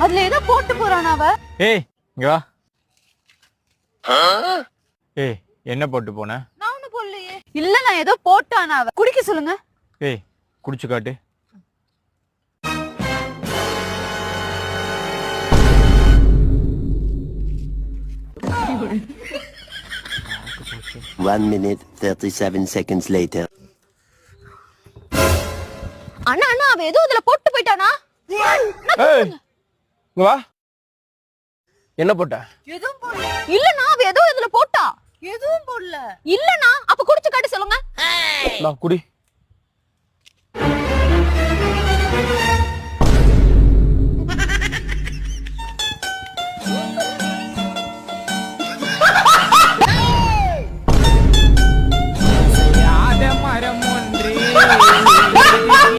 அதுல ஏதோ போட்டு போறான் அவ. ஏய் இங்க வா. ஏய் என்ன போட்டு போன? நான் ஒண்ணு போடலையே. இல்ல நான் ஏதோ போட்டானா அவ. குடிக்க சொல்லுங்க. ஏய் குடிச்சு காட்டு. One minute, 37 seconds later. அண்ணா அண்ணா அவ ஏதோ அதுல போட்டு போயிட்டானா? ஏய் இங்க வா. என்ன போட்ட? எதுவும் போடல. இல்லனா அவ ஏதோ இதுல போட்டா. எதுவும் போடல. இல்லனா அப்ப குடிச்சு காட்ட சொல்லுங்க. நான் குடி.